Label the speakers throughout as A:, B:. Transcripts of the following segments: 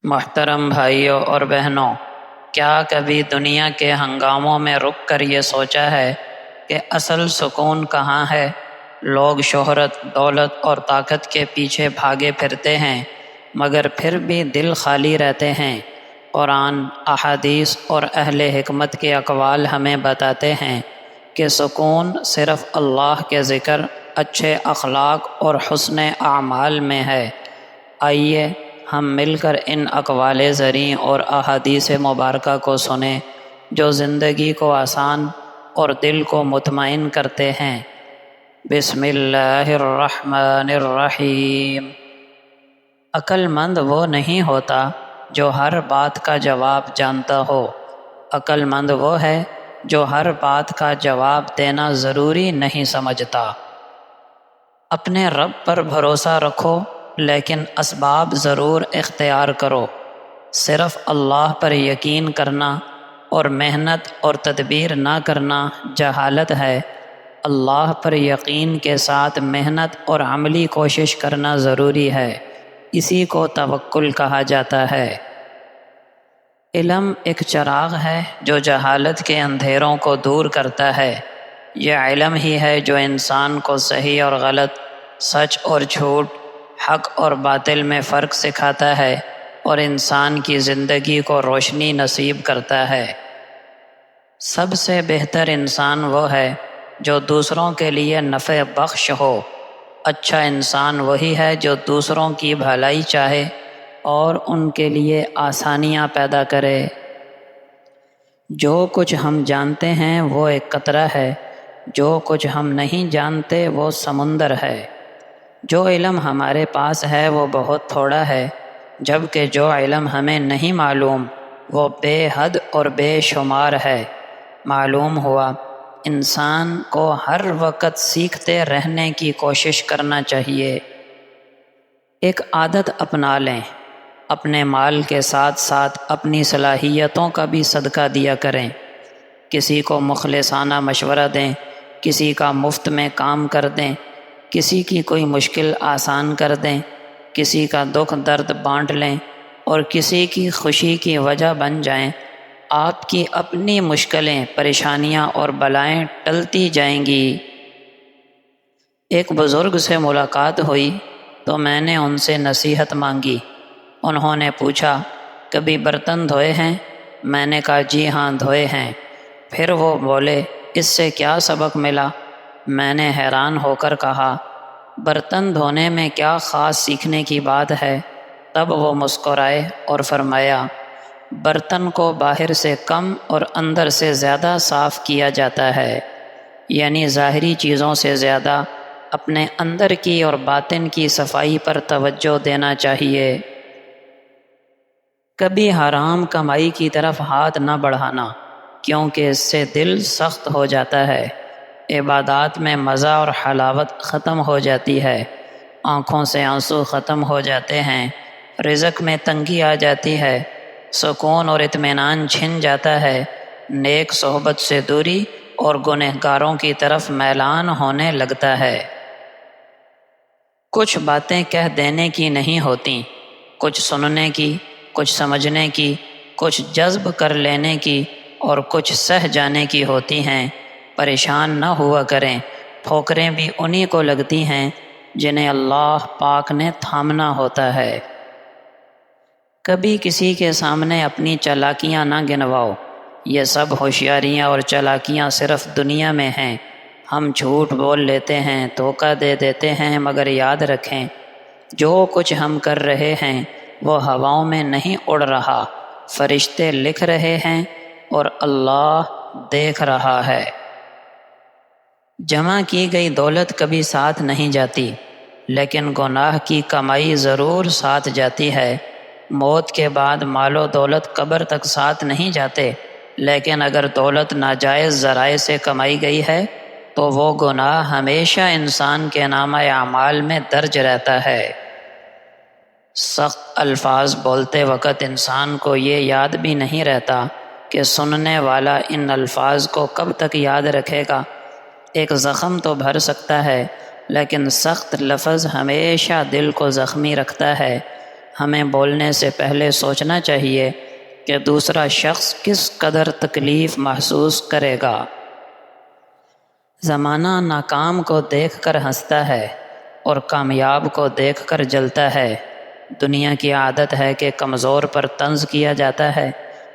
A: محترم بھائیوں اور بہنوں، کیا کبھی دنیا کے ہنگاموں میں رک کر یہ سوچا ہے کہ اصل سکون کہاں ہے؟ لوگ شہرت، دولت اور طاقت کے پیچھے بھاگے پھرتے ہیں، مگر پھر بھی دل خالی رہتے ہیں۔ قرآن، احادیث اور اہل حکمت کے اقوال ہمیں بتاتے ہیں کہ سکون صرف اللہ کے ذکر، اچھے اخلاق اور حسن اعمال میں ہے۔ آئیے ہم مل کر ان اقوال زریں اور احادیث مبارکہ کو سنیں جو زندگی کو آسان اور دل کو مطمئن کرتے ہیں۔ بسم اللہ الرحمن الرحیم۔ عقل مند وہ نہیں ہوتا جو ہر بات کا جواب جانتا ہو، عقل مند وہ ہے جو ہر بات کا جواب دینا ضروری نہیں سمجھتا۔ اپنے رب پر بھروسہ رکھو، لیکن اسباب ضرور اختیار کرو۔ صرف اللہ پر یقین کرنا اور محنت اور تدبیر نہ کرنا جہالت ہے۔ اللہ پر یقین کے ساتھ محنت اور عملی کوشش کرنا ضروری ہے، اسی کو توکل کہا جاتا ہے۔ علم ایک چراغ ہے جو جہالت کے اندھیروں کو دور کرتا ہے۔ یہ علم ہی ہے جو انسان کو صحیح اور غلط، سچ اور جھوٹ، حق اور باطل میں فرق سکھاتا ہے اور انسان کی زندگی کو روشنی نصیب کرتا ہے۔ سب سے بہتر انسان وہ ہے جو دوسروں کے لیے نفع بخش ہو۔ اچھا انسان وہی ہے جو دوسروں کی بھلائی چاہے اور ان کے لیے آسانیاں پیدا کرے۔ جو کچھ ہم جانتے ہیں وہ ایک قطرہ ہے، جو کچھ ہم نہیں جانتے وہ سمندر ہے۔ جو علم ہمارے پاس ہے وہ بہت تھوڑا ہے، جبکہ جو علم ہمیں نہیں معلوم وہ بے حد اور بے شمار ہے۔ معلوم ہوا انسان کو ہر وقت سیکھتے رہنے کی کوشش کرنا چاہیے۔ ایک عادت اپنا لیں، اپنے مال کے ساتھ ساتھ اپنی صلاحیتوں کا بھی صدقہ دیا کریں۔ کسی کو مخلصانہ مشورہ دیں، کسی کا مفت میں کام کر دیں، کسی کی کوئی مشکل آسان کر دیں، کسی کا دکھ درد بانٹ لیں اور کسی کی خوشی کی وجہ بن جائیں۔ آپ کی اپنی مشکلیں، پریشانیاں اور بلائیں ٹلتی جائیں گی۔ ایک بزرگ سے ملاقات ہوئی تو میں نے ان سے نصیحت مانگی۔ انہوں نے پوچھا، کبھی برتن دھوئے ہیں؟ میں نے کہا جی ہاں دھوئے ہیں۔ پھر وہ بولے، اس سے کیا سبق ملا؟ میں نے حیران ہو کر کہا، برتن دھونے میں کیا خاص سیکھنے کی بات ہے؟ تب وہ مسکرائے اور فرمایا، برتن کو باہر سے کم اور اندر سے زیادہ صاف کیا جاتا ہے، یعنی ظاہری چیزوں سے زیادہ اپنے اندر کی اور باطن کی صفائی پر توجہ دینا چاہیے۔ کبھی حرام کمائی کی طرف ہاتھ نہ بڑھانا، کیونکہ اس سے دل سخت ہو جاتا ہے۔ عبادات میں مزہ اور حلاوت ختم ہو جاتی ہے، آنکھوں سے آنسو ختم ہو جاتے ہیں، رزق میں تنگی آ جاتی ہے، سکون اور اطمینان چھن جاتا ہے، نیک صحبت سے دوری اور گنہگاروں کی طرف میلان ہونے لگتا ہے۔ کچھ باتیں کہہ دینے کی نہیں ہوتیں، کچھ سننے کی، کچھ سمجھنے کی، کچھ جذب کر لینے کی اور کچھ سہ جانے کی ہوتی ہیں۔ پریشان نہ ہوا کریں، ٹھوکریں بھی انہی کو لگتی ہیں جنہیں اللہ پاک نے تھامنا ہوتا ہے۔ کبھی کسی کے سامنے اپنی چالاکیاں نہ گنواؤ، یہ سب ہوشیاریاں اور چالاکیاں صرف دنیا میں ہیں۔ ہم جھوٹ بول لیتے ہیں، دھوکہ دے دیتے ہیں، مگر یاد رکھیں جو کچھ ہم کر رہے ہیں وہ ہواؤں میں نہیں اڑ رہا، فرشتے لکھ رہے ہیں اور اللہ دیکھ رہا ہے۔ جمع کی گئی دولت کبھی ساتھ نہیں جاتی، لیکن گناہ کی کمائی ضرور ساتھ جاتی ہے۔ موت کے بعد مال و دولت قبر تک ساتھ نہیں جاتے، لیکن اگر دولت ناجائز ذرائع سے کمائی گئی ہے تو وہ گناہ ہمیشہ انسان کے نامہ اعمال میں درج رہتا ہے۔ سخت الفاظ بولتے وقت انسان کو یہ یاد بھی نہیں رہتا کہ سننے والا ان الفاظ کو کب تک یاد رکھے گا۔ ایک زخم تو بھر سکتا ہے، لیکن سخت لفظ ہمیشہ دل کو زخمی رکھتا ہے۔ ہمیں بولنے سے پہلے سوچنا چاہیے کہ دوسرا شخص کس قدر تکلیف محسوس کرے گا۔ زمانہ ناکام کو دیکھ کر ہنستا ہے اور کامیاب کو دیکھ کر جلتا ہے۔ دنیا کی عادت ہے کہ کمزور پر طنز کیا جاتا ہے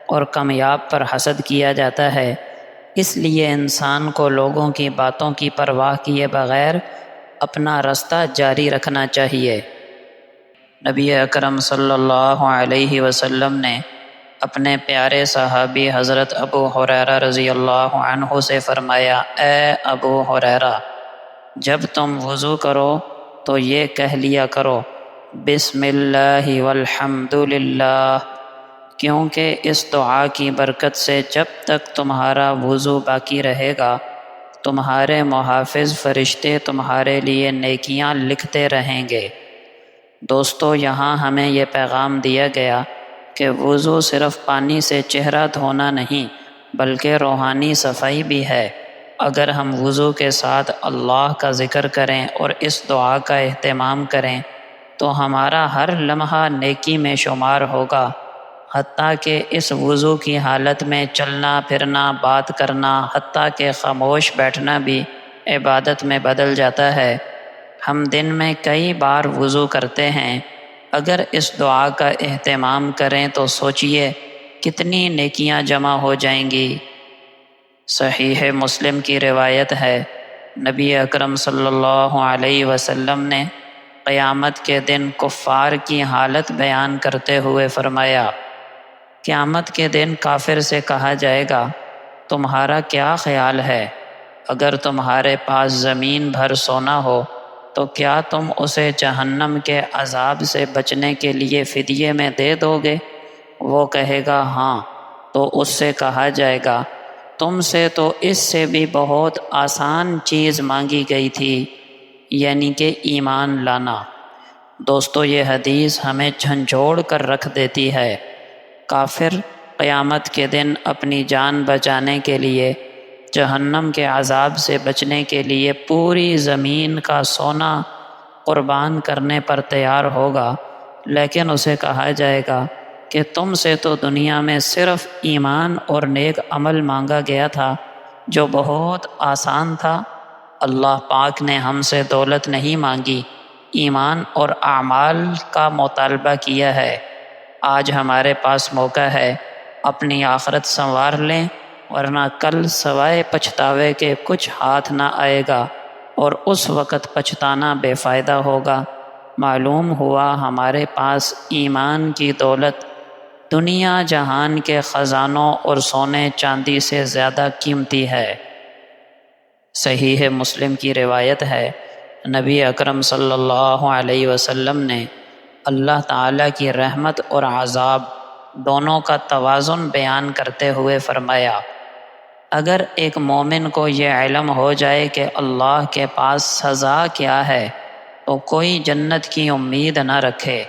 A: اور کامیاب پر حسد کیا جاتا ہے۔ اس لیے انسان کو لوگوں کی باتوں کی پرواہ کیے بغیر اپنا رستہ جاری رکھنا چاہیے۔ نبی اکرم صلی اللہ علیہ وسلم نے اپنے پیارے صحابی حضرت ابو ہریرہ رضی اللہ عنہ سے فرمایا، اے ابو ہریرہ، جب تم وضو کرو تو یہ کہہ لیا کرو، بسم اللہ والحمد للہ، کیونکہ اس دعا کی برکت سے جب تک تمہارا وضو باقی رہے گا تمہارے محافظ فرشتے تمہارے لیے نیکیاں لکھتے رہیں گے۔ دوستو، یہاں ہمیں یہ پیغام دیا گیا کہ وضو صرف پانی سے چہرہ دھونا نہیں بلکہ روحانی صفائی بھی ہے۔ اگر ہم وضو کے ساتھ اللہ کا ذکر کریں اور اس دعا کا اہتمام کریں تو ہمارا ہر لمحہ نیکی میں شمار ہوگا، حتیٰ کہ اس وضو کی حالت میں چلنا پھرنا، بات کرنا، حتیٰ کہ خاموش بیٹھنا بھی عبادت میں بدل جاتا ہے۔ ہم دن میں کئی بار وضو کرتے ہیں، اگر اس دعا کا اہتمام کریں تو سوچئے کتنی نیکیاں جمع ہو جائیں گی۔ صحیح مسلم کی روایت ہے، نبی اکرم صلی اللہ علیہ وسلم نے قیامت کے دن کفار کی حالت بیان کرتے ہوئے فرمایا، قیامت کے دن کافر سے کہا جائے گا، تمہارا کیا خیال ہے؟ اگر تمہارے پاس زمین بھر سونا ہو تو کیا تم اسے جہنم کے عذاب سے بچنے کے لیے فدیے میں دے دو گے؟ وہ کہے گا ہاں، تو اس سے کہا جائے گا، تم سے تو اس سے بھی بہت آسان چیز مانگی گئی تھی، یعنی کہ ایمان لانا۔ دوستو، یہ حدیث ہمیں جھنجھوڑ کر رکھ دیتی ہے۔ کافر قیامت کے دن اپنی جان بچانے کے لیے، جہنم کے عذاب سے بچنے کے لیے پوری زمین کا سونا قربان کرنے پر تیار ہوگا، لیکن اسے کہا جائے گا کہ تم سے تو دنیا میں صرف ایمان اور نیک عمل مانگا گیا تھا جو بہت آسان تھا۔ اللہ پاک نے ہم سے دولت نہیں مانگی، ایمان اور اعمال کا مطالبہ کیا ہے۔ آج ہمارے پاس موقع ہے، اپنی آخرت سنوار لیں، ورنہ کل سوائے پچھتاوے کے کچھ ہاتھ نہ آئے گا اور اس وقت پچھتانا بے فائدہ ہوگا۔ معلوم ہوا ہمارے پاس ایمان کی دولت دنیا جہان کے خزانوں اور سونے چاندی سے زیادہ قیمتی ہے۔ صحیح مسلم کی روایت ہے، نبی اکرم صلی اللہ علیہ وسلم نے اللہ تعالیٰ کی رحمت اور عذاب دونوں کا توازن بیان کرتے ہوئے فرمایا، اگر ایک مومن کو یہ علم ہو جائے کہ اللہ کے پاس سزا کیا ہے تو کوئی جنت کی امید نہ رکھے،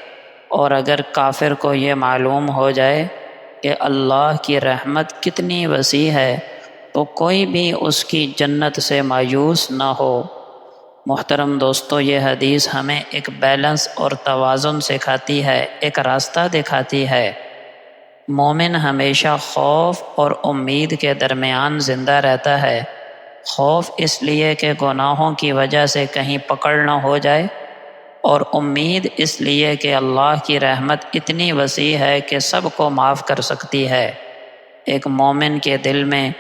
A: اور اگر کافر کو یہ معلوم ہو جائے کہ اللہ کی رحمت کتنی وسیع ہے تو کوئی بھی اس کی جنت سے مایوس نہ ہو۔ محترم دوستو، یہ حدیث ہمیں ایک بیلنس اور توازن سکھاتی ہے، ایک راستہ دکھاتی ہے۔ مومن ہمیشہ خوف اور امید کے درمیان زندہ رہتا ہے۔ خوف اس لیے کہ گناہوں کی وجہ سے کہیں پکڑ نہ ہو جائے، اور امید اس لیے کہ اللہ کی رحمت اتنی وسیع ہے کہ سب کو معاف کر سکتی ہے۔ ایک مومن کے دل میں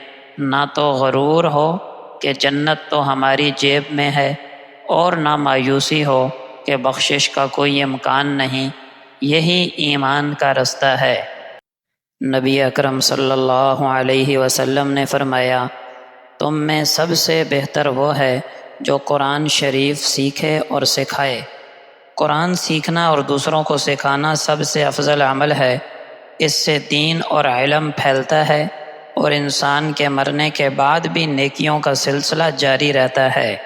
A: نہ تو غرور ہو کہ جنت تو ہماری جیب میں ہے، اور نہ مایوسی ہو کہ بخشش کا کوئی امکان نہیں۔ یہی ایمان کا رستہ ہے۔ نبی اکرم صلی اللہ علیہ وسلم نے فرمایا، تم میں سب سے بہتر وہ ہے جو قرآن شریف سیکھے اور سکھائے۔ قرآن سیکھنا اور دوسروں کو سکھانا سب سے افضل عمل ہے۔ اس سے دین اور علم پھیلتا ہے اور انسان کے مرنے کے بعد بھی نیکیوں کا سلسلہ جاری رہتا ہے۔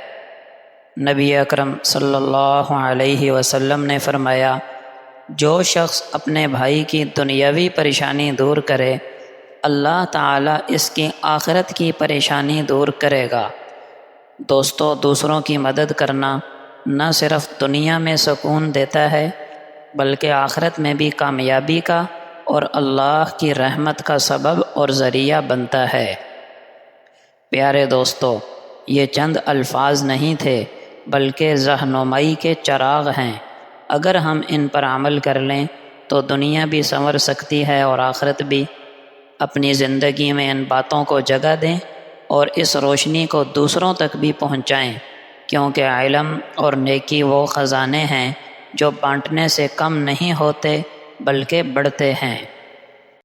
A: نبی اکرم صلی اللہ علیہ وسلم نے فرمایا، جو شخص اپنے بھائی کی دنیاوی پریشانی دور کرے، اللہ تعالیٰ اس کی آخرت کی پریشانی دور کرے گا۔ دوستو، دوسروں کی مدد کرنا نہ صرف دنیا میں سکون دیتا ہے بلکہ آخرت میں بھی کامیابی کا اور اللہ کی رحمت کا سبب اور ذریعہ بنتا ہے۔ پیارے دوستو، یہ چند الفاظ نہیں تھے بلکہ رہنمائی کے چراغ ہیں۔ اگر ہم ان پر عمل کر لیں تو دنیا بھی سنور سکتی ہے اور آخرت بھی۔ اپنی زندگی میں ان باتوں کو جگہ دیں اور اس روشنی کو دوسروں تک بھی پہنچائیں، کیونکہ علم اور نیکی وہ خزانے ہیں جو بانٹنے سے کم نہیں ہوتے بلکہ بڑھتے ہیں۔